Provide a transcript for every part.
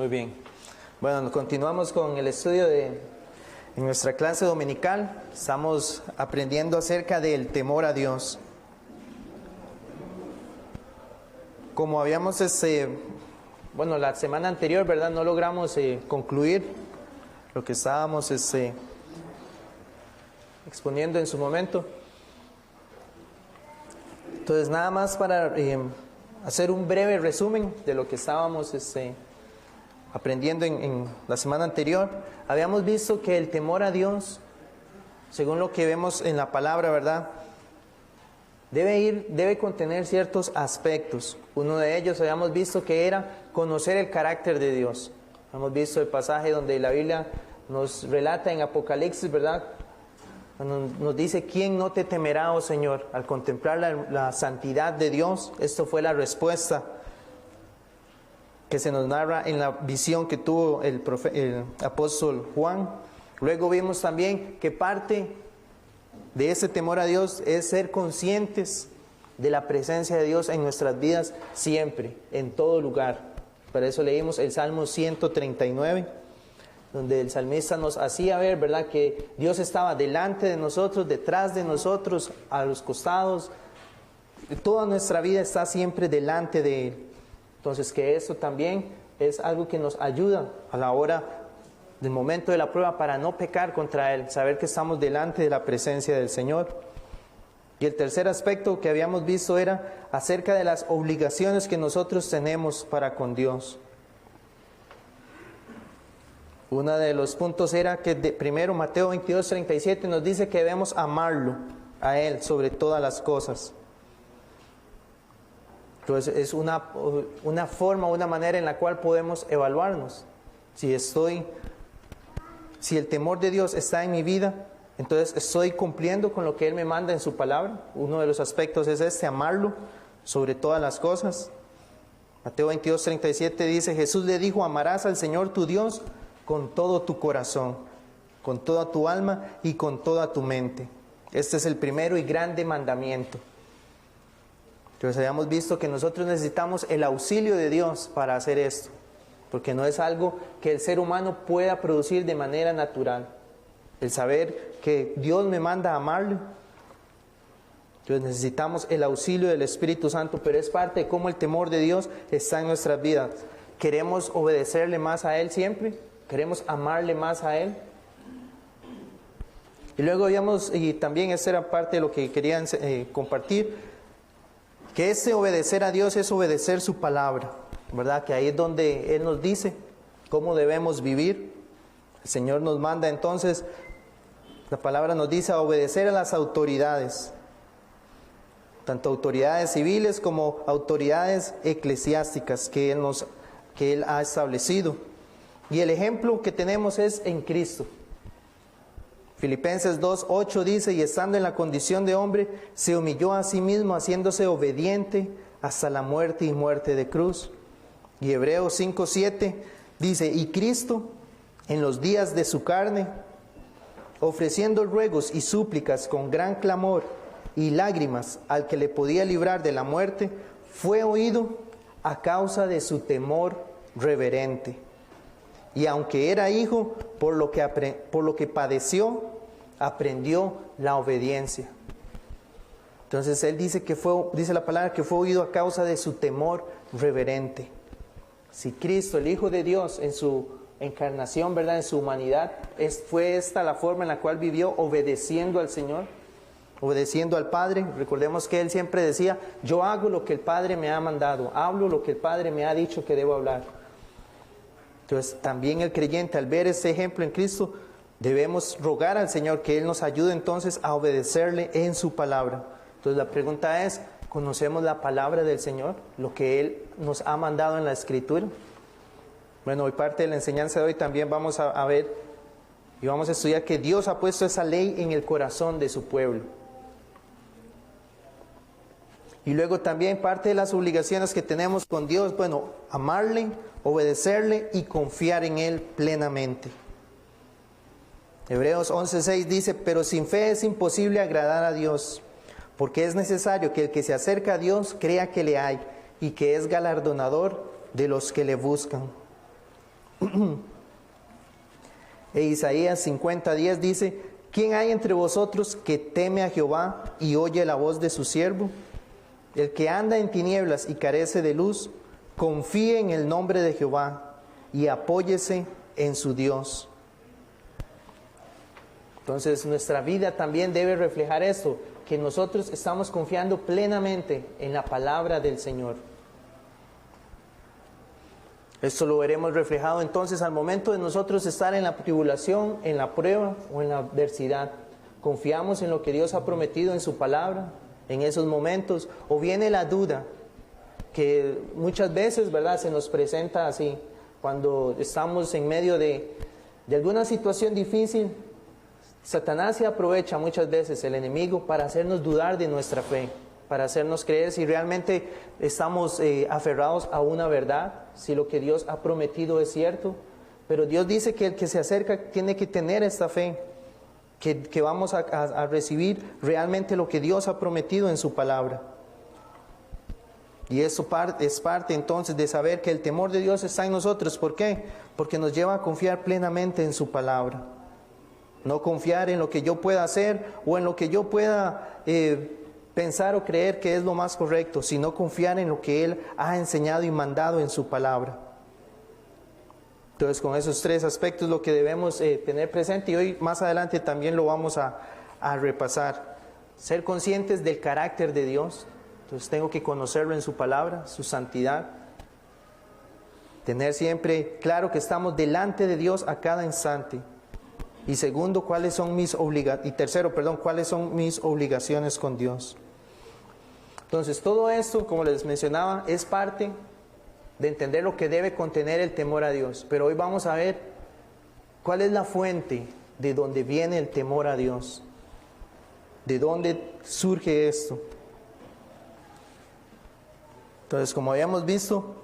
Muy bien. Bueno, continuamos con el estudio en nuestra clase dominical. Estamos aprendiendo acerca del temor a Dios. Como habíamos, la semana anterior, ¿verdad? No logramos concluir lo que estábamos exponiendo en su momento. Entonces, nada más para hacer un breve resumen de lo que estábamos aprendiendo en la semana anterior. Habíamos visto que el temor a Dios, según lo que vemos en la palabra, ¿verdad?, debe contener ciertos aspectos. Uno de ellos habíamos visto que era conocer el carácter de Dios. Hemos visto el pasaje donde la Biblia nos relata en Apocalipsis, ¿verdad?, cuando nos dice: ¿quién no te temerá, oh Señor? Al contemplar la santidad de Dios. Esto fue la respuesta que se nos narra en la visión que tuvo el apóstol Juan. Luego vimos también que parte de ese temor a Dios es ser conscientes de la presencia de Dios en nuestras vidas siempre, en todo lugar. Para eso leímos el Salmo 139, donde el salmista nos hacía ver, ¿verdad?, que Dios estaba delante de nosotros, detrás de nosotros, a los costados. Toda nuestra vida está siempre delante de Él. Entonces, que eso también es algo que nos ayuda a la hora del momento de la prueba para no pecar contra Él, saber que estamos delante de la presencia del Señor. Y el tercer aspecto que habíamos visto era acerca de las obligaciones que nosotros tenemos para con Dios. Uno de los puntos era que primero Mateo 22:37 nos dice que debemos amarlo a Él sobre todas las cosas. Entonces es una forma, una manera en la cual podemos evaluarnos. Si el temor de Dios está en mi vida, entonces estoy cumpliendo con lo que Él me manda en su palabra. Uno de los aspectos es amarlo sobre todas las cosas. Mateo 22:37 dice: Jesús le dijo: amarás al Señor tu Dios con todo tu corazón, con toda tu alma y con toda tu mente. Este es el primero y grande mandamiento. Entonces habíamos visto que nosotros necesitamos el auxilio de Dios para hacer esto, porque no es algo que el ser humano pueda producir de manera natural. El saber que Dios me manda a amarle. Entonces necesitamos el auxilio del Espíritu Santo, pero es parte de cómo el temor de Dios está en nuestras vidas. ¿Queremos obedecerle más a Él siempre? ¿Queremos amarle más a Él? Y luego y también esa era parte de lo que querían compartir, que obedecer a Dios es obedecer su palabra, ¿verdad? Que ahí es donde Él nos dice cómo debemos vivir. El Señor nos manda entonces, la palabra nos dice, a obedecer a las autoridades, tanto autoridades civiles como autoridades eclesiásticas que Él ha establecido. Y el ejemplo que tenemos es en Cristo. Filipenses 2:8 dice: y estando en la condición de hombre, se humilló a sí mismo, haciéndose obediente hasta la muerte y muerte de cruz. Y Hebreos 5:7 dice: y Cristo, en los días de su carne, ofreciendo ruegos y súplicas con gran clamor y lágrimas al que le podía librar de la muerte, fue oído a causa de su temor reverente. Y aunque era hijo, por lo que padeció, aprendió la obediencia. Entonces Él dice dice la palabra que fue oído a causa de su temor reverente. Si Cristo, el Hijo de Dios, en su encarnación, ¿verdad?, en su humanidad, fue esta la forma en la cual vivió, obedeciendo al Señor, obedeciendo al Padre. Recordemos que Él siempre decía: yo hago lo que el Padre me ha mandado, hablo lo que el Padre me ha dicho que debo hablar. Entonces también el creyente, al ver ese ejemplo en Cristo, debemos rogar al Señor que Él nos ayude entonces a obedecerle en su palabra. Entonces la pregunta es: ¿conocemos la palabra del Señor? Lo que Él nos ha mandado en la Escritura. Bueno, hoy parte de la enseñanza de hoy también vamos a ver y vamos a estudiar que Dios ha puesto esa ley en el corazón de su pueblo. Y luego también parte de las obligaciones que tenemos con Dios, bueno, amarle, obedecerle y confiar en Él plenamente. Hebreos 11:6 dice: pero sin fe es imposible agradar a Dios, porque es necesario que el que se acerca a Dios crea que le hay y que es galardonador de los que le buscan. E Isaías 50:10 dice: ¿quién hay entre vosotros que teme a Jehová y oye la voz de su siervo? El que anda en tinieblas y carece de luz, confíe en el nombre de Jehová y apóyese en su Dios. Entonces nuestra vida también debe reflejar esto, que nosotros estamos confiando plenamente en la palabra del Señor. Esto lo veremos reflejado entonces al momento de nosotros estar en la tribulación, en la prueba o en la adversidad. Confiamos en lo que Dios ha prometido en su palabra en esos momentos, o viene la duda, que muchas veces, ¿verdad?, se nos presenta así, cuando estamos en medio de alguna situación difícil. Satanás se aprovecha muchas veces, el enemigo, para hacernos dudar de nuestra fe, para hacernos creer si realmente estamos aferrados a una verdad, si lo que Dios ha prometido es cierto. Pero Dios dice que el que se acerca tiene que tener esta fe, que vamos a recibir realmente lo que Dios ha prometido en su palabra. Y eso es parte entonces de saber que el temor de Dios está en nosotros. ¿Por qué? Porque nos lleva a confiar plenamente en su palabra. No confiar en lo que yo pueda hacer o en lo que yo pueda pensar o creer que es lo más correcto, sino confiar en lo que Él ha enseñado y mandado en su palabra. Entonces, con esos tres aspectos lo que debemos tener presente, y hoy más adelante también lo vamos a repasar. Ser conscientes del carácter de Dios. Entonces tengo que conocerlo en su palabra, su santidad. Tener siempre claro que estamos delante de Dios a cada instante. Y segundo, cuáles son mis obligaciones con Dios. Entonces, todo esto, como les mencionaba, es parte de entender lo que debe contener el temor a Dios. Pero hoy vamos a ver cuál es la fuente de donde viene el temor a Dios. ¿De dónde surge esto? Entonces, como habíamos visto,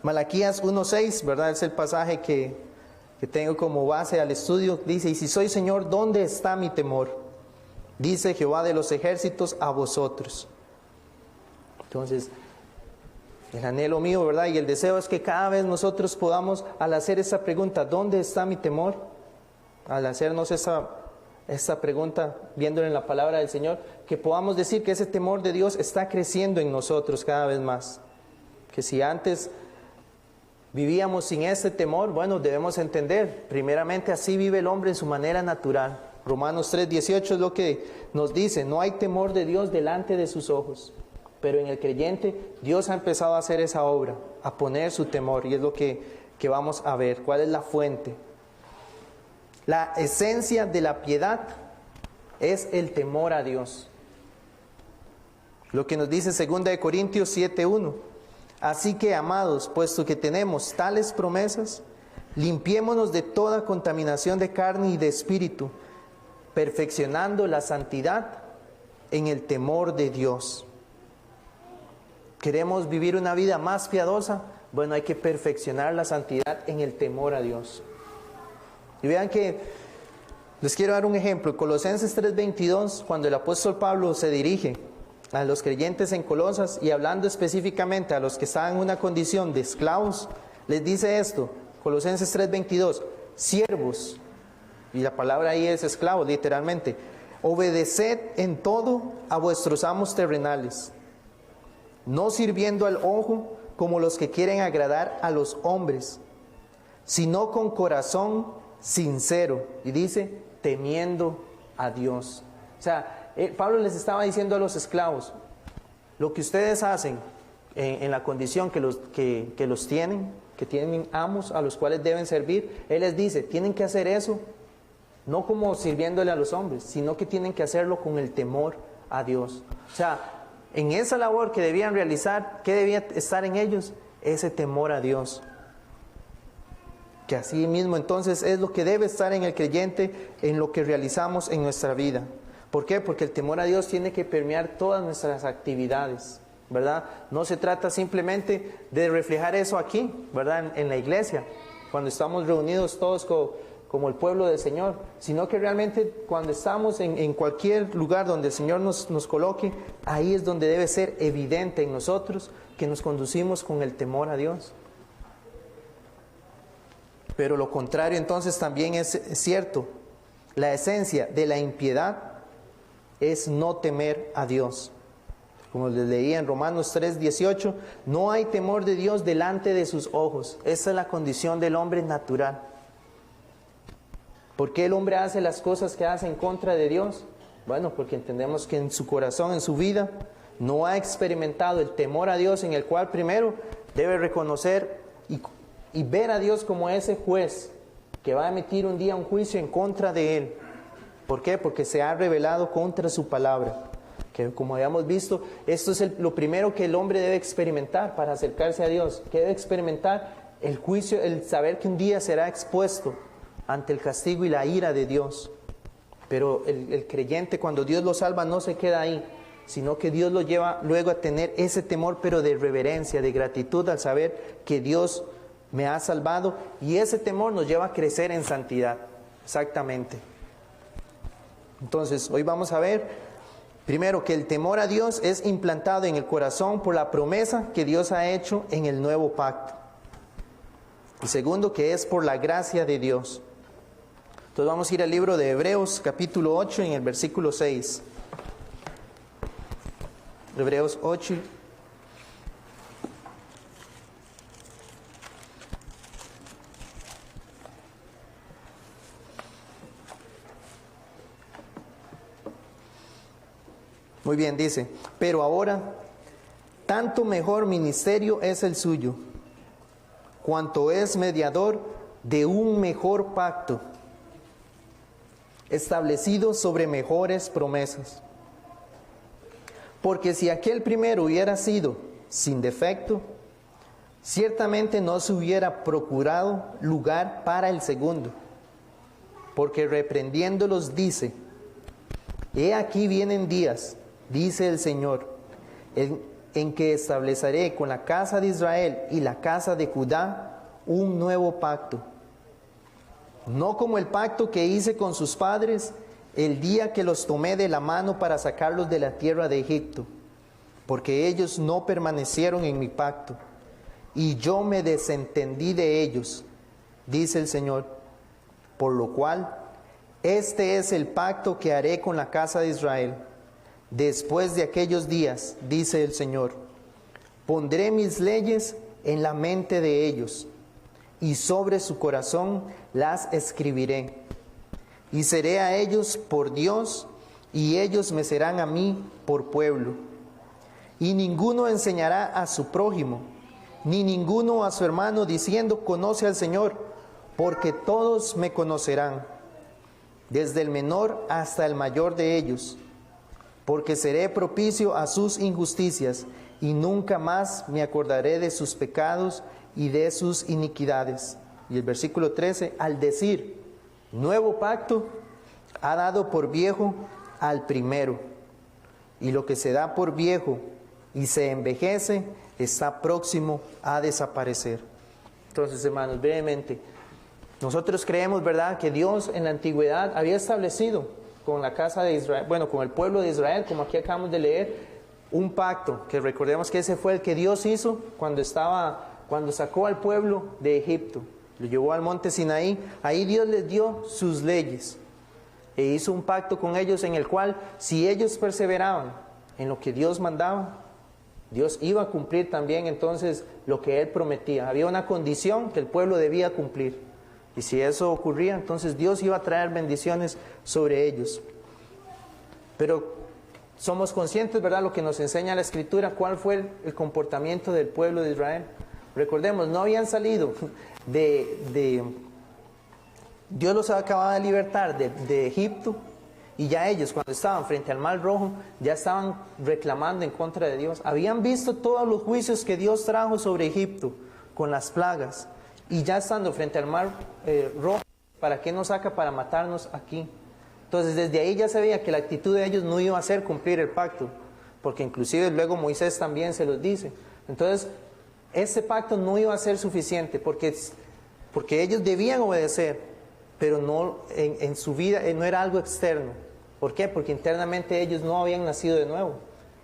Malaquías 1:6, ¿verdad? Es el pasaje que tengo como base al estudio. Dice: y si soy Señor, ¿dónde está mi temor? Dice Jehová de los ejércitos a vosotros. Entonces, el anhelo mío, ¿verdad?, y el deseo es que cada vez nosotros podamos, al hacer esa pregunta, ¿dónde está mi temor?, al hacernos esa pregunta, viéndolo en la palabra del Señor, que podamos decir que ese temor de Dios está creciendo en nosotros cada vez más. Que si antes vivíamos sin ese temor, bueno, debemos entender, primeramente así vive el hombre en su manera natural. Romanos 3:18 es lo que nos dice: no hay temor de Dios delante de sus ojos. Pero en el creyente, Dios ha empezado a hacer esa obra, a poner su temor, y es lo que vamos a ver. ¿Cuál es la fuente? La esencia de la piedad es el temor a Dios. Lo que nos dice 2 Corintios 7:1. Así que, amados, puesto que tenemos tales promesas, limpiémonos de toda contaminación de carne y de espíritu, perfeccionando la santidad en el temor de Dios. ¿Queremos vivir una vida más piadosa? Bueno, hay que perfeccionar la santidad en el temor a Dios. Y vean que les quiero dar un ejemplo. Colosenses 3:22, cuando el apóstol Pablo se dirige a los creyentes en Colosas y hablando específicamente a los que estaban en una condición de esclavos, les dice esto, Colosenses 3:22, siervos, y la palabra ahí es esclavos literalmente, obedeced en todo a vuestros amos terrenales, no sirviendo al ojo como los que quieren agradar a los hombres, sino con corazón sincero, y dice, temiendo a Dios. O sea, Pablo les estaba diciendo a los esclavos, lo que ustedes hacen en la condición que los tienen, que tienen amos a los cuales deben servir, él les dice, tienen que hacer eso, no como sirviéndole a los hombres, sino que tienen que hacerlo con el temor a Dios. O sea, en esa labor que debían realizar, ¿qué debía estar en ellos? Ese temor a Dios. Que así mismo entonces es lo que debe estar en el creyente en lo que realizamos en nuestra vida. ¿Por qué? Porque el temor a Dios tiene que permear todas nuestras actividades, ¿verdad? No se trata simplemente de reflejar eso aquí, ¿verdad? En la iglesia, cuando estamos reunidos todos como el pueblo del Señor, sino que realmente cuando estamos en cualquier lugar donde el Señor nos coloque, ahí es donde debe ser evidente en nosotros que nos conducimos con el temor a Dios. Pero lo contrario entonces también es cierto. La esencia de la impiedad es no temer a Dios. Como les leía en Romanos 3:18, no hay temor de Dios delante de sus ojos. Esa es la condición del hombre natural. ¿Por qué el hombre hace las cosas que hace en contra de Dios? Bueno, porque entendemos que en su corazón, en su vida, no ha experimentado el temor a Dios, en el cual primero debe reconocer y ver a Dios como ese juez que va a emitir un día un juicio en contra de él. ¿Por qué? Porque se ha rebelado contra su palabra. Que como habíamos visto, esto es lo primero que el hombre debe experimentar para acercarse a Dios. ¿Qué debe experimentar? El juicio, el saber que un día será expuesto ante el castigo y la ira de Dios. Pero el creyente, cuando Dios lo salva, no se queda ahí, sino que Dios lo lleva luego a tener ese temor, pero de reverencia, de gratitud al saber que Dios me ha salvado, y ese temor nos lleva a crecer en santidad. Exactamente. Entonces, hoy vamos a ver, primero, que el temor a Dios es implantado en el corazón por la promesa que Dios ha hecho en el nuevo pacto. Y segundo, que es por la gracia de Dios. Entonces vamos a ir al libro de Hebreos, capítulo 8, en el versículo 6. Hebreos 8. Muy bien, dice, pero ahora, tanto mejor ministerio es el suyo, cuanto es mediador de un mejor pacto, establecido sobre mejores promesas. Porque si aquel primero hubiera sido sin defecto, ciertamente no se hubiera procurado lugar para el segundo. Porque reprendiéndolos dice, he aquí vienen días, dice el Señor, en que estableceré con la casa de Israel y la casa de Judá un nuevo pacto. No como el pacto que hice con sus padres el día que los tomé de la mano para sacarlos de la tierra de Egipto, porque ellos no permanecieron en mi pacto, y yo me desentendí de ellos, dice el Señor. Por lo cual, este es el pacto que haré con la casa de Israel. Después de aquellos días, dice el Señor, pondré mis leyes en la mente de ellos, y sobre su corazón las escribiré. Y seré a ellos por Dios, y ellos me serán a mí por pueblo. Y ninguno enseñará a su prójimo, ni ninguno a su hermano, diciendo, conoce al Señor, porque todos me conocerán, desde el menor hasta el mayor de ellos, porque seré propicio a sus injusticias, y nunca más me acordaré de sus pecados y de sus iniquidades. Y el versículo 13, al decir, nuevo pacto, ha dado por viejo al primero, y lo que se da por viejo y se envejece, está próximo a desaparecer. Entonces, hermanos, brevemente, nosotros creemos, ¿verdad?, que Dios en la antigüedad había establecido con la casa de Israel, bueno, con el pueblo de Israel, como aquí acabamos de leer, un pacto, que recordemos que ese fue el que Dios hizo cuando sacó al pueblo de Egipto, lo llevó al monte Sinaí. Ahí Dios les dio sus leyes e hizo un pacto con ellos en el cual, si ellos perseveraban en lo que Dios mandaba, Dios iba a cumplir también entonces lo que Él prometía. Había una condición que el pueblo debía cumplir, y si eso ocurría, entonces Dios iba a traer bendiciones sobre ellos. Pero somos conscientes, ¿verdad?, lo que nos enseña la Escritura, cuál fue el comportamiento del pueblo de Israel. Recordemos, no habían salido Dios los acababa de libertar de Egipto, y ya ellos, cuando estaban frente al Mar Rojo, ya estaban reclamando en contra de Dios. Habían visto todos los juicios que Dios trajo sobre Egipto con las plagas, y ya estando frente al Mar Rojo, ¿para qué nos saca? Para matarnos aquí. Entonces desde ahí ya se veía que la actitud de ellos no iba a hacer cumplir el pacto, porque inclusive luego Moisés también se los dice. Entonces ese pacto no iba a ser suficiente, porque ellos debían obedecer, pero no en su vida no era algo externo. ¿Por qué? Porque internamente ellos no habían nacido de nuevo,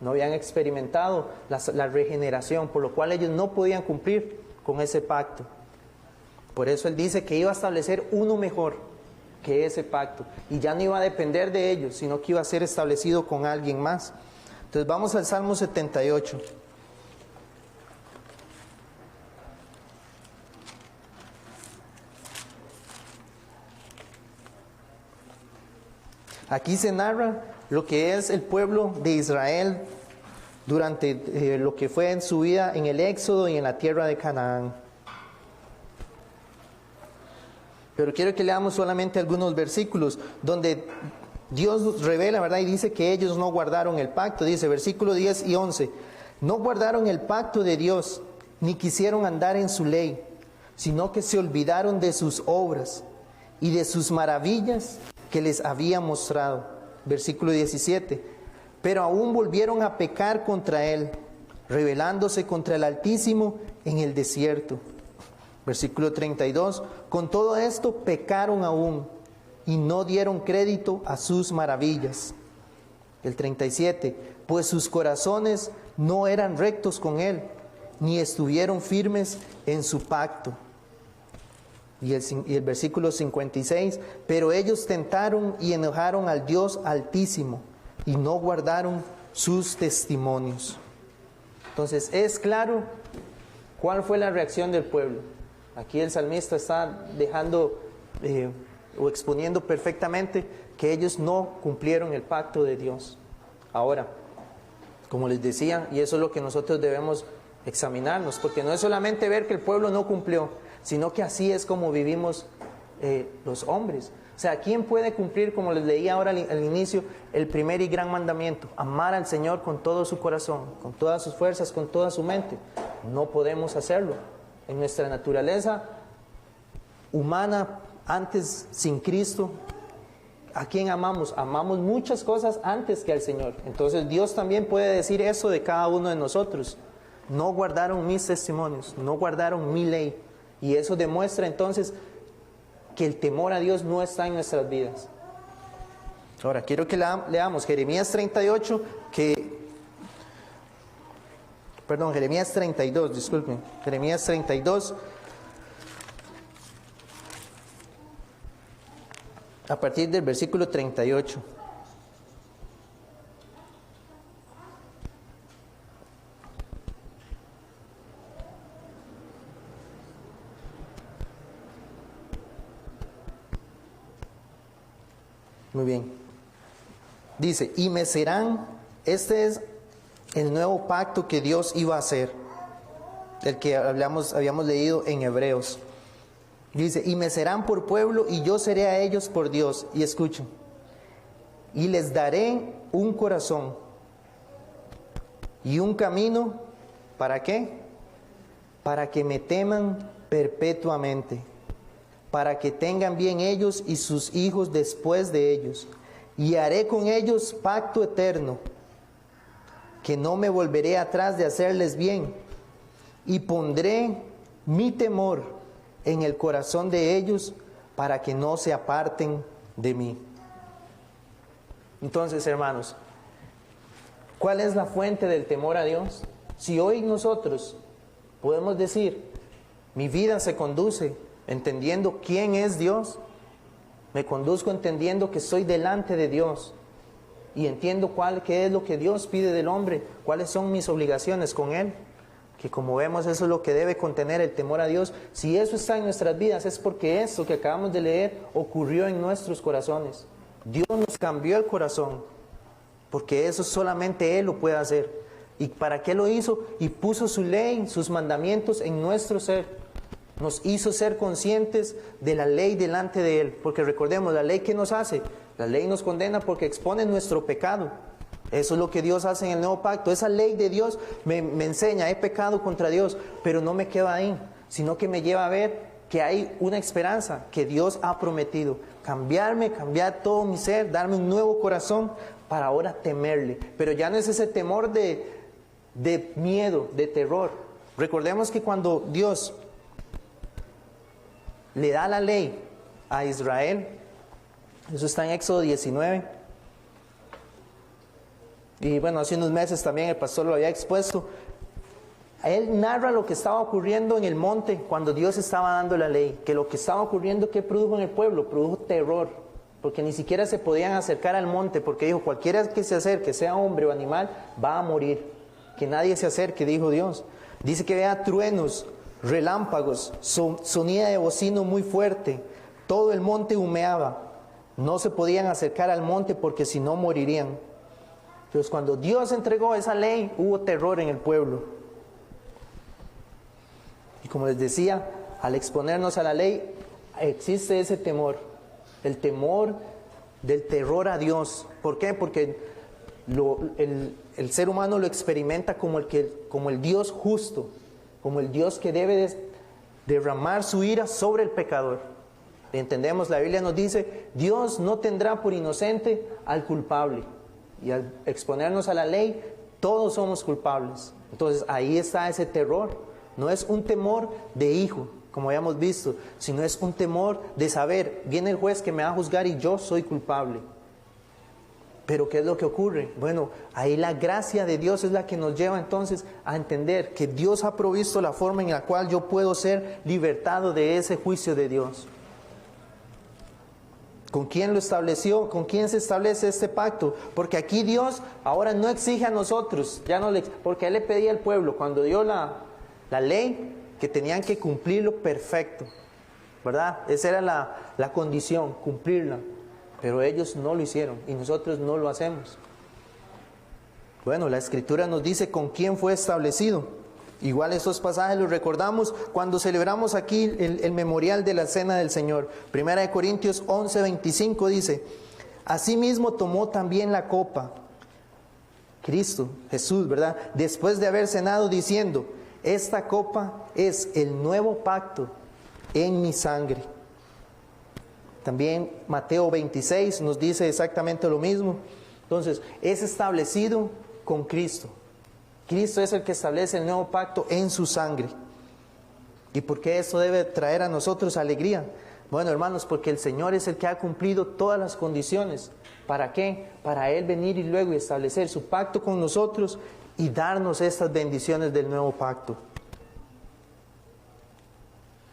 no habían experimentado la regeneración, por lo cual ellos no podían cumplir con ese pacto. Por eso Él dice que iba a establecer uno mejor que ese pacto. Y ya no iba a depender de ellos, sino que iba a ser establecido con alguien más. Entonces vamos al Salmo 78. Aquí se narra lo que es el pueblo de Israel durante lo que fue en su vida en el Éxodo y en la tierra de Canaán. Pero quiero que leamos solamente algunos versículos donde Dios revela, ¿verdad? Y dice que ellos no guardaron el pacto. Dice, versículo 10 y 11, no guardaron el pacto de Dios, ni quisieron andar en su ley, sino que se olvidaron de sus obras y de sus maravillas que les había mostrado. Versículo 17, pero aún volvieron a pecar contra Él, rebelándose contra el Altísimo en el desierto. Versículo 32, con todo esto pecaron aún y no dieron crédito a sus maravillas. El 37, pues sus corazones no eran rectos con Él, ni estuvieron firmes en su pacto. Y el versículo 56, pero ellos tentaron y enojaron al Dios Altísimo y no guardaron sus testimonios. Entonces es claro cuál fue la reacción del pueblo. Aquí el salmista está dejando o exponiendo perfectamente que ellos no cumplieron el pacto de Dios. Ahora, como les decía, y eso es lo que nosotros debemos examinarnos, porque no es solamente ver que el pueblo no cumplió, sino que así es como vivimos los hombres. O sea, ¿quién puede cumplir, como les leía ahora al inicio, el primer y gran mandamiento? Amar al Señor con todo su corazón, con todas sus fuerzas, con toda su mente. No podemos hacerlo. En nuestra naturaleza humana, antes sin Cristo, ¿a quién amamos? Amamos muchas cosas antes que al Señor. Entonces Dios también puede decir eso de cada uno de nosotros. No guardaron mis testimonios, no guardaron mi ley. Y eso demuestra entonces que el temor a Dios no está en nuestras vidas. Ahora, quiero que leamos Jeremías 38, Jeremías 32, disculpen. Jeremías 32, a partir del versículo 38. Muy bien. Dice, y me serán, este es el nuevo pacto que Dios iba a hacer, el que habíamos leído en Hebreos. Dice, y me serán por pueblo y yo seré a ellos por Dios. Y escuchen, y les daré un corazón y un camino, ¿para qué? Para que me teman perpetuamente, para que tengan bien ellos y sus hijos después de ellos. Y haré con ellos pacto eterno, que no me volveré atrás de hacerles bien. Y pondré mi temor en el corazón de ellos, para que no se aparten de mí. Entonces, hermanos, ¿cuál es la fuente del temor a Dios? Si hoy nosotros podemos decir, mi vida se conduce entendiendo quién es Dios, me conduzco entendiendo que estoy delante de Dios y entiendo qué es lo que Dios pide del hombre, cuáles son mis obligaciones con Él, que como vemos eso es lo que debe contener el temor a Dios. Si eso está en nuestras vidas es porque eso que acabamos de leer ocurrió en nuestros corazones. Dios nos cambió el corazón, porque eso solamente Él lo puede hacer. ¿Y para qué lo hizo? Y puso su ley, sus mandamientos en nuestro ser. Nos hizo ser conscientes de la ley delante de Él. Porque recordemos, la ley, ¿qué nos hace? La ley nos condena porque expone nuestro pecado. Eso es lo que Dios hace en el nuevo pacto. Esa ley de Dios me enseña, he pecado contra Dios, pero no me queda ahí, sino que me lleva a ver que hay una esperanza que Dios ha prometido. Cambiarme, cambiar todo mi ser, darme un nuevo corazón para ahora temerle. Pero ya no es ese temor de miedo, de terror. Recordemos que cuando Dios le da la ley a Israel, eso está en Éxodo 19, y bueno, hace unos meses también el pastor lo había expuesto. Él narra lo que estaba ocurriendo en el monte cuando Dios estaba dando la ley, que lo que estaba ocurriendo, ¿qué produjo en el pueblo? Produjo terror, porque ni siquiera se podían acercar al monte, porque dijo, cualquiera que se acerque, sea hombre o animal, va a morir. Que nadie se acerque, dijo Dios. Dice que vea truenos, relámpagos, sonida de bocino muy fuerte, todo el monte humeaba. No se podían acercar al monte porque si no morirían. Entonces cuando Dios entregó esa ley, hubo terror en el pueblo. Y como les decía, al exponernos a la ley, existe ese temor, el temor del terror a Dios. ¿Por qué? Porque el ser humano lo experimenta como el Dios justo, como el Dios que debe derramar su ira sobre el pecador. Entendemos, la Biblia nos dice, Dios no tendrá por inocente al culpable. Y al exponernos a la ley, todos somos culpables. Entonces ahí está ese terror. No es un temor de hijo, como habíamos visto, sino es un temor de saber, viene el juez que me va a juzgar y yo soy culpable. Pero ¿qué es lo que ocurre? Bueno, ahí la gracia de Dios es la que nos lleva entonces a entender que Dios ha provisto la forma en la cual yo puedo ser libertado de ese juicio de Dios. ¿Con quién lo estableció? ¿Con quién se establece este pacto? Porque aquí Dios ahora no exige a nosotros, porque Él le pedía al pueblo, cuando dio la ley, que tenían que cumplirlo perfecto, ¿verdad? Esa era la condición, cumplirla. Pero ellos no lo hicieron y nosotros no lo hacemos. Bueno, la Escritura nos dice con quién fue establecido. Igual estos pasajes los recordamos cuando celebramos aquí el memorial de la Cena del Señor. 1 Corintios 11:25 dice, asimismo tomó también la copa, Cristo, Jesús, ¿verdad? Después de haber cenado diciendo, esta copa es el nuevo pacto en mi sangre. También Mateo 26 nos dice exactamente lo mismo. Entonces, es establecido con Cristo. Cristo es el que establece el nuevo pacto en su sangre. ¿Y por qué esto debe traer a nosotros alegría? Bueno, hermanos, porque el Señor es el que ha cumplido todas las condiciones. ¿Para qué? Para Él venir y luego establecer su pacto con nosotros y darnos estas bendiciones del nuevo pacto.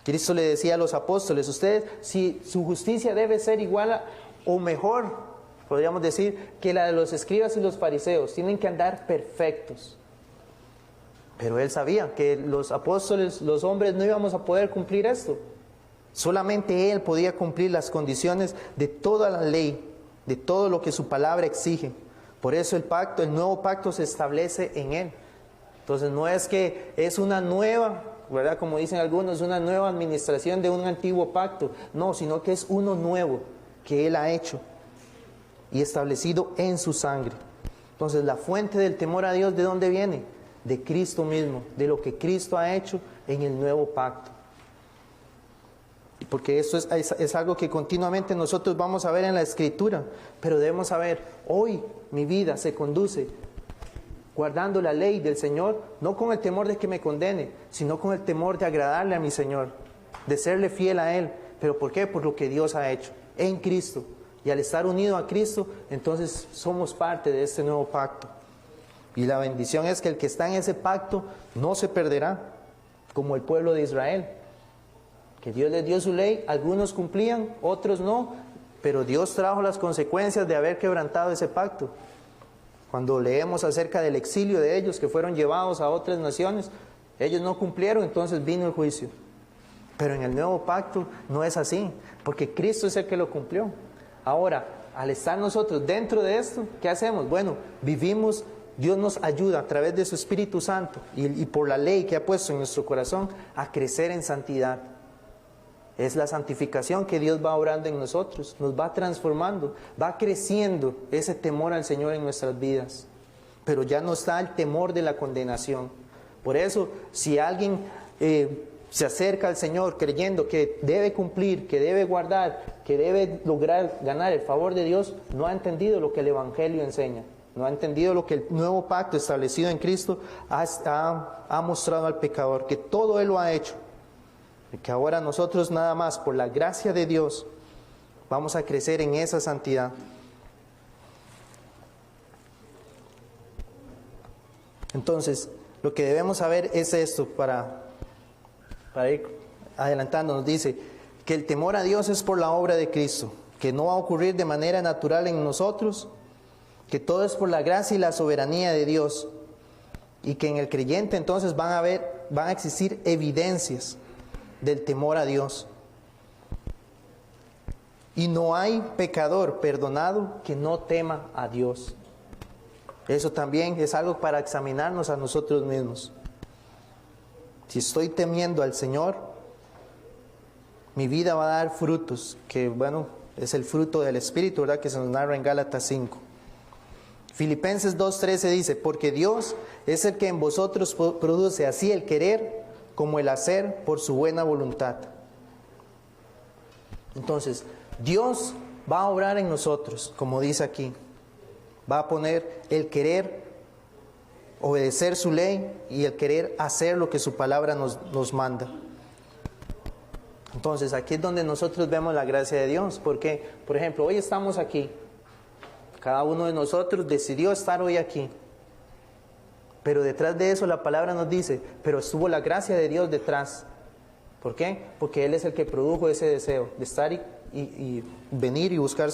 Cristo le decía a los apóstoles, ustedes, si su justicia debe ser igual o mejor, podríamos decir, que la de los escribas y los fariseos, tienen que andar perfectos. Pero Él sabía que los apóstoles, los hombres, no íbamos a poder cumplir esto. Solamente Él podía cumplir las condiciones de toda la ley, de todo lo que su palabra exige. Por eso el nuevo pacto se establece en Él. Entonces no es que es una nueva, ¿verdad? Como dicen algunos, una nueva administración de un antiguo pacto. No, sino que es uno nuevo que Él ha hecho y establecido en su sangre. Entonces la fuente del temor a Dios, ¿de dónde viene? De Cristo mismo, de lo que Cristo ha hecho en el nuevo pacto. Porque esto es algo que continuamente nosotros vamos a ver en la Escritura, pero debemos saber, hoy mi vida se conduce guardando la ley del Señor, no con el temor de que me condene, sino con el temor de agradarle a mi Señor, de serle fiel a Él. ¿Pero por qué? Por lo que Dios ha hecho en Cristo. Y al estar unido a Cristo, entonces somos parte de este nuevo pacto. Y la bendición es que el que está en ese pacto no se perderá, como el pueblo de Israel. Que Dios les dio su ley, algunos cumplían, otros no, pero Dios trajo las consecuencias de haber quebrantado ese pacto. Cuando leemos acerca del exilio de ellos, que fueron llevados a otras naciones, ellos no cumplieron, entonces vino el juicio. Pero en el nuevo pacto no es así, porque Cristo es el que lo cumplió. Ahora, al estar nosotros dentro de esto, ¿qué hacemos? Bueno, vivimos, Dios nos ayuda a través de su Espíritu Santo y por la ley que ha puesto en nuestro corazón a crecer en santidad. Es la santificación que Dios va obrando en nosotros, nos va transformando, va creciendo ese temor al Señor en nuestras vidas. Pero ya no está el temor de la condenación. Por eso, si alguien se acerca al Señor creyendo que debe cumplir, que debe guardar, que debe lograr ganar el favor de Dios, no ha entendido lo que el Evangelio enseña. No ha entendido lo que el nuevo pacto establecido en Cristo ha mostrado al pecador, que todo Él lo ha hecho. Y que ahora nosotros nada más por la gracia de Dios vamos a crecer en esa santidad. Entonces, lo que debemos saber es esto, para ir adelantando. Nos dice que el temor a Dios es por la obra de Cristo, que no va a ocurrir de manera natural en nosotros, que todo es por la gracia y la soberanía de Dios, y que en el creyente entonces van a existir evidencias del temor a Dios. Y no hay pecador perdonado que no tema a Dios. Eso también es algo para examinarnos a nosotros mismos. Si estoy temiendo al Señor, mi vida va a dar frutos, que bueno, es el fruto del Espíritu, ¿verdad? Que se nos narra en Gálatas 5. Filipenses 2:13 dice, porque Dios es el que en vosotros produce así el querer como el hacer por su buena voluntad. Entonces, Dios va a obrar en nosotros, como dice aquí. Va a poner el querer obedecer su ley y el querer hacer lo que su palabra nos manda. Entonces, aquí es donde nosotros vemos la gracia de Dios. Porque, por ejemplo, hoy estamos aquí. Cada uno de nosotros decidió estar hoy aquí. Pero detrás de eso la palabra nos dice, pero estuvo la gracia de Dios detrás. ¿Por qué? Porque Él es el que produjo ese deseo de estar y venir y buscar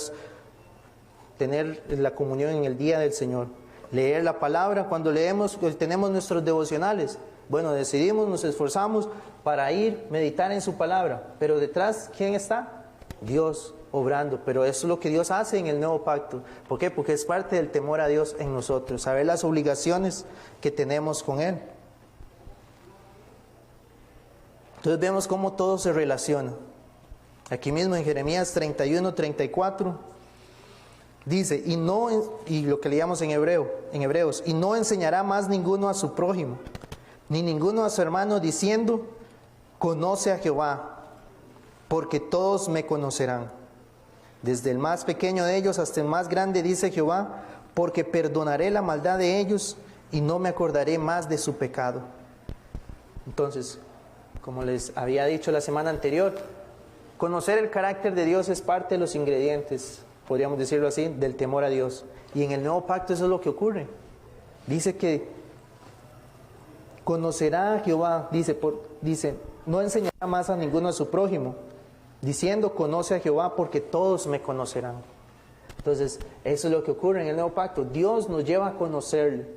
tener la comunión en el día del Señor. Leer la palabra, cuando leemos, tenemos nuestros devocionales. Bueno, decidimos, nos esforzamos para ir, meditar en su palabra. Pero detrás, ¿quién está? Dios obrando. Pero eso es lo que Dios hace en el nuevo pacto. ¿Por qué? Porque es parte del temor a Dios en nosotros. Saber las obligaciones que tenemos con Él. Entonces vemos cómo todo se relaciona. Aquí mismo en Jeremías 31:34 dice, y lo que leíamos en Hebreos, y no enseñará más ninguno a su prójimo, ni ninguno a su hermano, diciendo, conoce a Jehová, porque todos me conocerán. Desde el más pequeño de ellos hasta el más grande, dice Jehová, porque perdonaré la maldad de ellos y no me acordaré más de su pecado. Entonces, como les había dicho la semana anterior, conocer el carácter de Dios es parte de los ingredientes, podríamos decirlo así, del temor a Dios. Y en el nuevo pacto eso es lo que ocurre. Dice que conocerá a Jehová, dice, no enseñará más a ninguno a su prójimo, diciendo, conoce a Jehová porque todos me conocerán. Entonces, eso es lo que ocurre en el nuevo pacto. Dios nos lleva a conocerle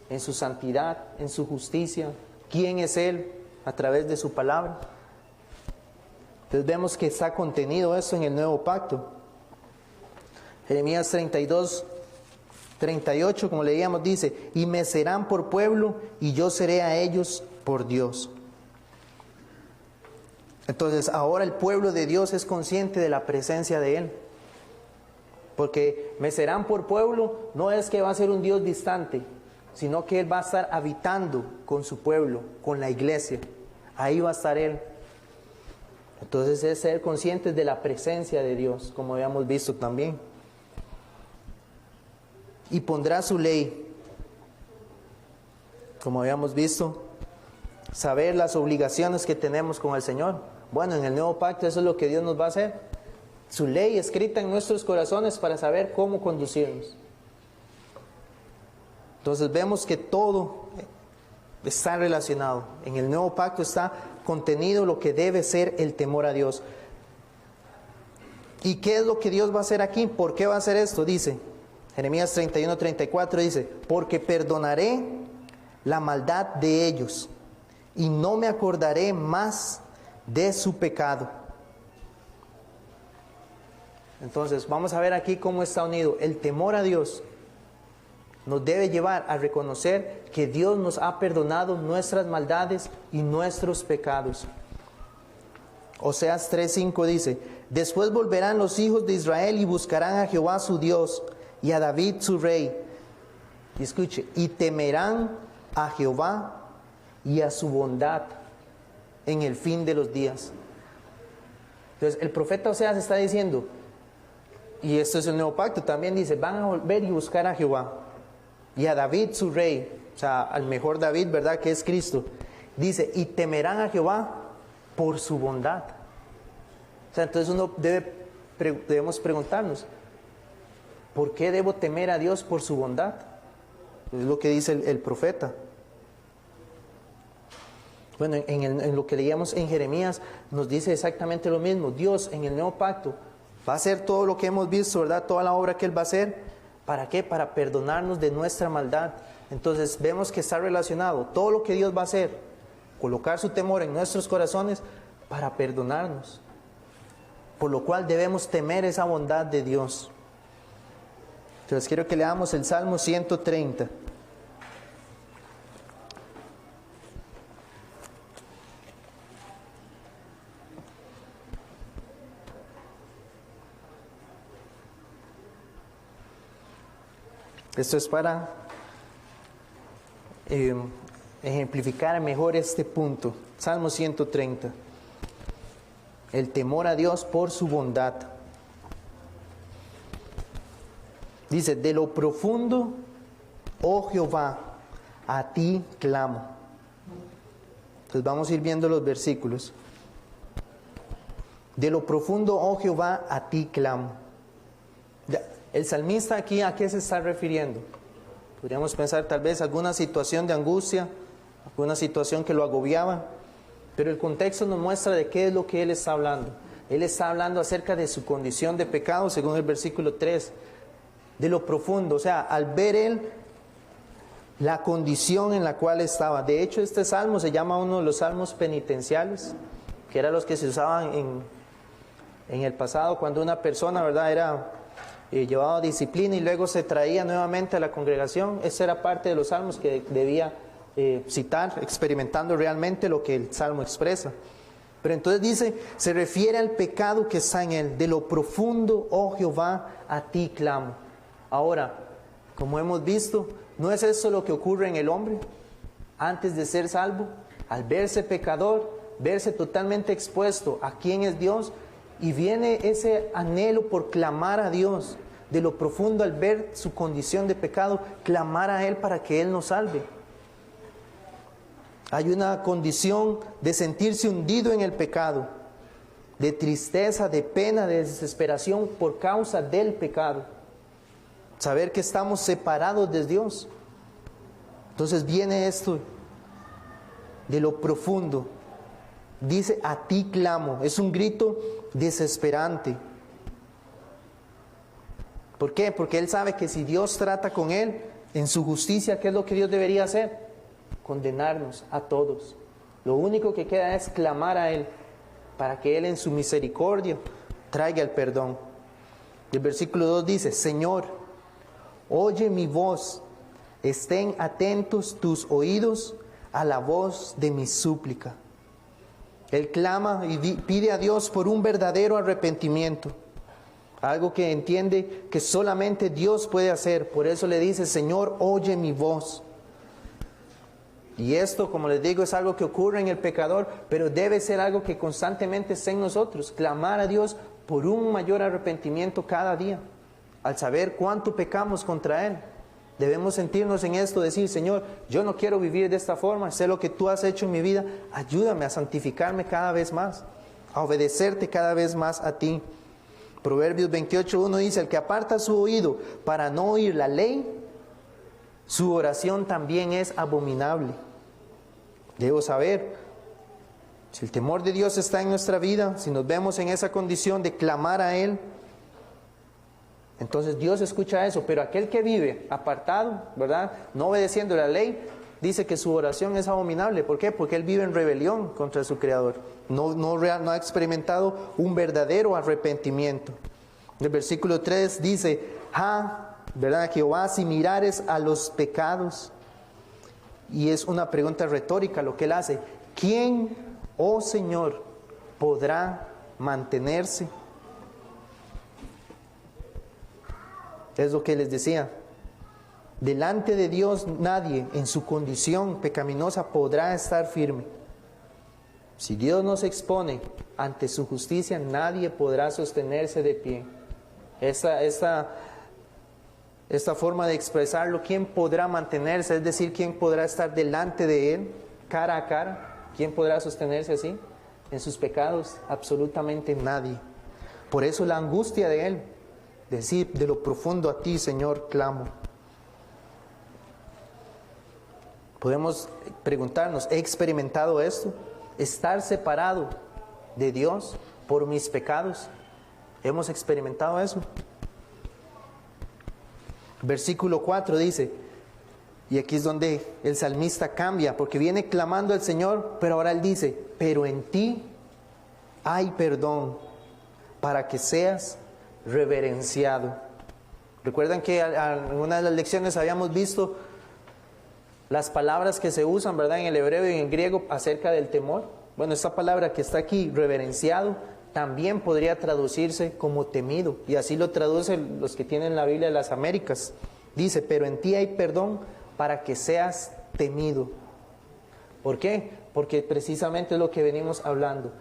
en su santidad, en su justicia, quién es Él a través de su palabra. Entonces vemos que está contenido eso en el nuevo pacto. Jeremías 32:38, como leíamos, dice, y me serán por pueblo y yo seré a ellos por Dios. Entonces ahora el pueblo de Dios es consciente de la presencia de Él. Porque me serán por pueblo no es que va a ser un Dios distante, sino que Él va a estar habitando con su pueblo, con la iglesia. Ahí va a estar Él. Entonces es ser conscientes de la presencia de Dios, como habíamos visto también. Y pondrá su ley, como habíamos visto, saber las obligaciones que tenemos con el Señor. Bueno, en el nuevo pacto eso es lo que Dios nos va a hacer. Su ley escrita en nuestros corazones para saber cómo conducirnos. Entonces vemos que todo está relacionado. En el nuevo pacto está contenido lo que debe ser el temor a Dios. ¿Y qué es lo que Dios va a hacer aquí? ¿Por qué va a hacer esto? Dice Jeremías 31:34, dice, porque perdonaré la maldad de ellos y no me acordaré más de su pecado. Entonces vamos a ver aquí cómo está unido. El temor a Dios nos debe llevar a reconocer que Dios nos ha perdonado nuestras maldades y nuestros pecados. Oseas 3:5 dice, después volverán los hijos de Israel y buscarán a Jehová su Dios y a David su rey. Y escuche, y temerán a Jehová y a su bondad en el fin de los días. Entonces el profeta Oseas está diciendo, y esto es el nuevo pacto, también dice, van a volver y buscar a Jehová y a David su rey, o sea, al mejor David, ¿verdad? Que es Cristo. Dice, y temerán a Jehová por su bondad. O sea, entonces debemos preguntarnos, ¿por qué debo temer a Dios por su bondad? Es lo que dice el profeta. Bueno, en lo que leíamos en Jeremías nos dice exactamente lo mismo. Dios en el nuevo pacto va a hacer todo lo que hemos visto, ¿verdad? Toda la obra que Él va a hacer. ¿Para qué? Para perdonarnos de nuestra maldad. Entonces vemos que está relacionado todo lo que Dios va a hacer, colocar su temor en nuestros corazones para perdonarnos. Por lo cual debemos temer esa bondad de Dios. Entonces quiero que leamos el Salmo 130. Esto es para ejemplificar mejor este punto. Salmo 130. El temor a Dios por su bondad. Dice, de lo profundo, oh Jehová, a ti clamo. Entonces vamos a ir viendo los versículos. De lo profundo, oh Jehová, a ti clamo. El salmista aquí, ¿a qué se está refiriendo? Podríamos pensar tal vez alguna situación de angustia, alguna situación que lo agobiaba, pero el contexto nos muestra de qué es lo que él está hablando. Él está hablando acerca de su condición de pecado, según el versículo 3, de lo profundo, o sea, al ver él la condición en la cual estaba. De hecho, este salmo se llama uno de los salmos penitenciales, que eran los que se usaban en el pasado cuando una persona, ¿verdad?, era llevaba disciplina y luego se traía nuevamente a la congregación. Esa era parte de los salmos que debía citar, experimentando realmente lo que el salmo expresa. Pero entonces dice, se refiere al pecado que está en él. De lo profundo, oh Jehová, a ti clamo. Ahora, como hemos visto, ¿no es eso lo que ocurre en el hombre antes de ser salvo? Al verse pecador, verse totalmente expuesto a quién es Dios, y viene ese anhelo por clamar a Dios, de lo profundo al ver su condición de pecado, clamar a Él para que Él nos salve. Hay una condición de sentirse hundido en el pecado, de tristeza, de pena, de desesperación por causa del pecado. Saber que estamos separados de Dios. Entonces viene esto de lo profundo. Dice, a ti clamo. Es un grito desesperante. ¿Por qué? Porque él sabe que si Dios trata con él en su justicia, ¿qué es lo que Dios debería hacer? Condenarnos a todos. Lo único que queda es clamar a Él para que Él en su misericordia traiga el perdón. El versículo 2 dice, Señor, oye mi voz, estén atentos tus oídos a la voz de mi súplica. Él clama y pide a Dios por un verdadero arrepentimiento. Algo que entiende que solamente Dios puede hacer. Por eso le dice, Señor, oye mi voz. Y esto, como les digo, es algo que ocurre en el pecador, pero debe ser algo que constantemente esté en nosotros. Clamar a Dios por un mayor arrepentimiento cada día. Al saber cuánto pecamos contra Él. Debemos sentirnos en esto, decir, Señor, yo no quiero vivir de esta forma, sé lo que tú has hecho en mi vida, ayúdame a santificarme cada vez más, a obedecerte cada vez más a ti. Proverbios 28:1 dice, el que aparta su oído para no oír la ley, su oración también es abominable. Debo saber, si el temor de Dios está en nuestra vida, si nos vemos en esa condición de clamar a Él, entonces Dios escucha eso, pero aquel que vive apartado, ¿verdad?, no obedeciendo la ley, dice que su oración es abominable. ¿Por qué? Porque él vive en rebelión contra su Creador. No ha experimentado un verdadero arrepentimiento. El versículo 3 dice, ¿verdad?, Jehová, si mirares a los pecados. Y es una pregunta retórica lo que él hace. ¿Quién, oh Señor, podrá mantenerse? Es lo que les decía. Delante de Dios nadie en su condición pecaminosa podrá estar firme. Si Dios nos expone ante su justicia, nadie podrá sostenerse de pie. Esta forma de expresarlo, ¿quién podrá mantenerse? Es decir, ¿quién podrá estar delante de Él, cara a cara? ¿Quién podrá sostenerse así? En sus pecados, absolutamente nadie. Por eso la angustia de Él, decir, de lo profundo a ti, Señor, clamo. Podemos preguntarnos, ¿he experimentado esto? Estar separado de Dios por mis pecados. ¿Hemos experimentado eso? Versículo 4 dice, y aquí es donde el salmista cambia, porque viene clamando al Señor, pero ahora él dice, pero en ti hay perdón para que seas reverenciado. Recuerdan que en una de las lecciones habíamos visto las palabras que se usan, ¿verdad?, en el hebreo y en el griego acerca del temor. Bueno, esta palabra que está aquí, reverenciado, también podría traducirse como temido, y así lo traducen los que tienen la Biblia de las Américas. Dice, pero en ti hay perdón para que seas temido. ¿Por qué? Porque precisamente es lo que venimos hablando.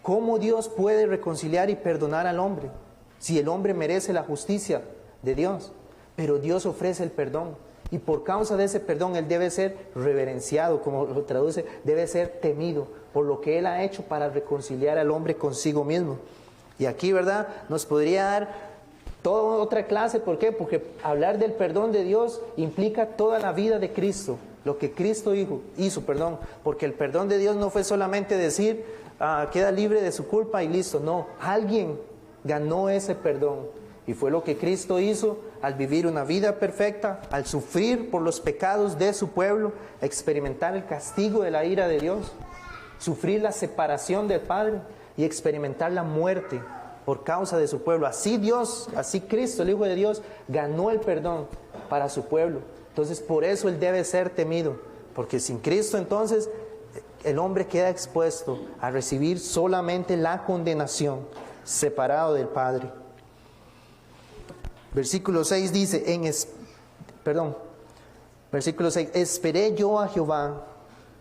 ¿Cómo Dios puede reconciliar y perdonar al hombre si el hombre merece la justicia de Dios? Pero Dios ofrece el perdón, y por causa de ese perdón Él debe ser reverenciado, como lo traduce, debe ser temido por lo que Él ha hecho para reconciliar al hombre consigo mismo. Y aquí, ¿verdad?, nos podría dar toda otra clase. ¿Por qué? Porque hablar del perdón de Dios implica toda la vida de Cristo, lo que Cristo hizo, porque el perdón de Dios no fue solamente decir, queda libre de su culpa y listo. No, alguien ganó ese perdón, y fue lo que Cristo hizo al vivir una vida perfecta, al sufrir por los pecados de su pueblo, experimentar el castigo de la ira de Dios, sufrir la separación del Padre y experimentar la muerte por causa de su pueblo. Así Dios, así Cristo, el Hijo de Dios, ganó el perdón para su pueblo. Entonces por eso Él debe ser temido, porque sin Cristo entonces el hombre queda expuesto a recibir solamente la condenación, separado del Padre. Versículo 6 dice, versículo 6, esperé yo a Jehová,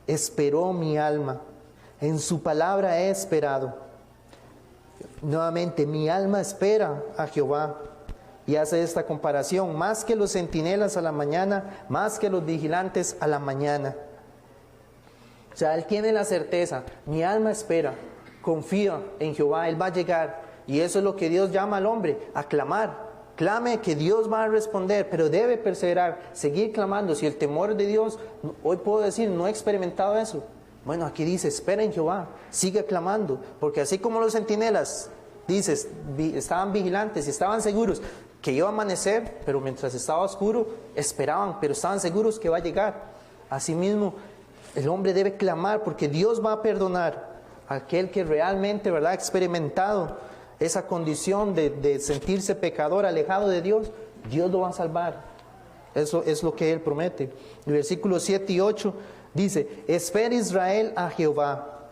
esperó mi alma, en su palabra he esperado. Nuevamente, mi alma espera a Jehová, y hace esta comparación, más que los centinelas a la mañana, más que los vigilantes a la mañana. O sea, él tiene la certeza, mi alma espera, confía en Jehová, Él va a llegar, y eso es lo que Dios llama al hombre, a clamar. Clame que Dios va a responder, pero debe perseverar, seguir clamando. Si el temor de Dios, hoy puedo decir, no he experimentado eso. Bueno, aquí dice, espera en Jehová, sigue clamando, porque así como los centinelas, dices, estaban vigilantes y estaban seguros que iba a amanecer, pero mientras estaba oscuro, esperaban, pero estaban seguros que va a llegar. Asimismo, el hombre debe clamar, porque Dios va a perdonar a aquel que realmente, ¿verdad?, ha experimentado esa condición de sentirse pecador, alejado de Dios. Dios lo va a salvar. Eso es lo que Él promete. El versículo 7 y 8 dice, espera Israel a Jehová.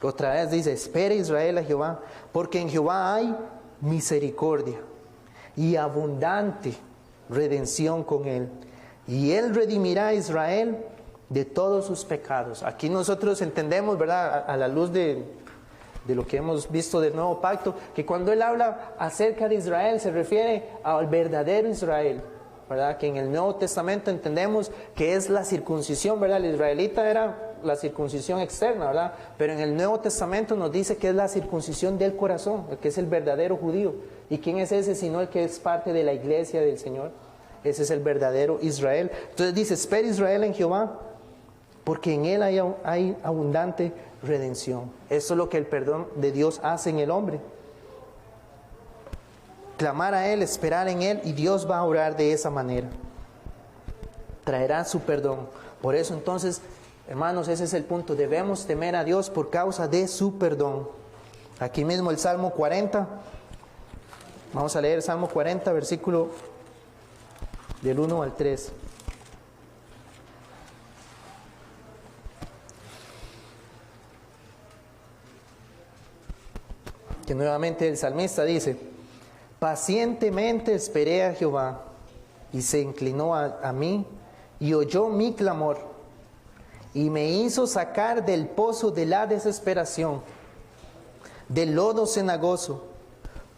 Otra vez dice, espera Israel a Jehová, porque en Jehová hay misericordia y abundante redención con Él, y Él redimirá a Israel de todos sus pecados. Aquí nosotros entendemos, ¿verdad?, a la luz de lo que hemos visto del Nuevo Pacto, que cuando Él habla acerca de Israel se refiere al verdadero Israel, ¿verdad?, que en el Nuevo Testamento entendemos que es la circuncisión, ¿verdad? El israelita era la circuncisión externa, ¿verdad? Pero en el Nuevo Testamento nos dice que es la circuncisión del corazón, el que es el verdadero judío. ¿Y quién es ese sino el que es parte de la iglesia del Señor? Ese es el verdadero Israel. Entonces dice, espera Israel en Jehová, porque en Él hay abundante redención. Eso es lo que el perdón de Dios hace en el hombre. Clamar a Él, esperar en Él, y Dios va a obrar de esa manera. Traerá su perdón. Por eso entonces, hermanos, ese es el punto. Debemos temer a Dios por causa de su perdón. Aquí mismo el Salmo 40. Vamos a leer el Salmo 40, versículo del 1 al 3. Que nuevamente el salmista dice, pacientemente esperé a Jehová, y se inclinó a mí, y oyó mi clamor, y me hizo sacar del pozo de la desesperación, del lodo cenagoso.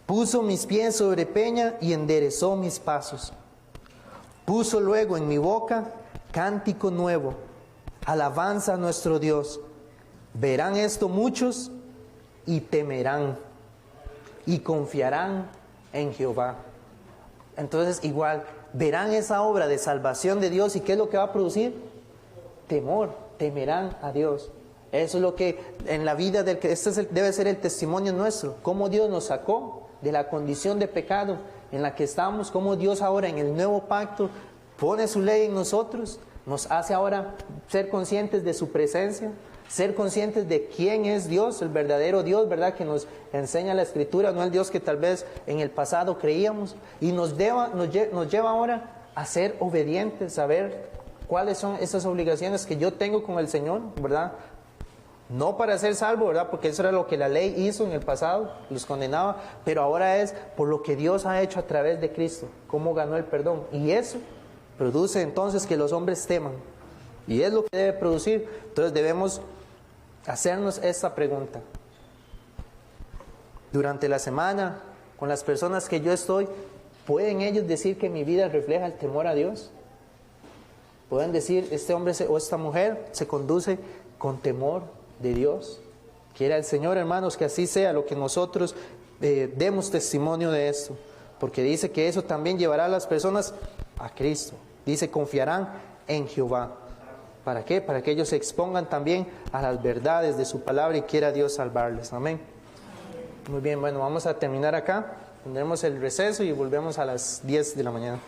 Puso mis pies sobre peña y enderezó mis pasos. Puso luego en mi boca cántico nuevo, alabanza a nuestro Dios. Verán esto muchos y temerán y confiarán en Jehová. Entonces igual, verán esa obra de salvación de Dios, y ¿qué es lo que va a producir? temor, temerán a Dios. Eso es lo que en la vida del que debe ser el testimonio nuestro, cómo Dios nos sacó de la condición de pecado en la que estamos, cómo Dios ahora en el nuevo pacto pone su ley en nosotros, nos hace ahora ser conscientes de su presencia, ser conscientes de quién es Dios, el verdadero Dios, ¿verdad? Que nos enseña la Escritura, no el Dios que tal vez en el pasado creíamos, y nos lleva ahora a ser obedientes, a ver cuáles son esas obligaciones que yo tengo con el Señor, ¿verdad? No para ser salvo, ¿verdad? Porque eso era lo que la ley hizo en el pasado, los condenaba, pero ahora es por lo que Dios ha hecho a través de Cristo, cómo ganó el perdón. Y eso produce entonces que los hombres teman. Y es lo que debe producir. Entonces debemos hacernos esta pregunta. Durante la semana, con las personas que yo estoy, ¿pueden ellos decir que mi vida refleja el temor a Dios? ¿Pueden decir, este hombre o esta mujer se conduce con temor de Dios? Quiera el Señor, hermanos, que así sea, lo que nosotros demos testimonio de esto, porque dice que eso también llevará a las personas a Cristo. Dice, confiarán en Jehová. ¿Para qué? Para que ellos se expongan también a las verdades de su palabra y quiera Dios salvarles. Amén. Muy bien, bueno, vamos a terminar acá. Tendremos el receso y volvemos a las 10 de la mañana.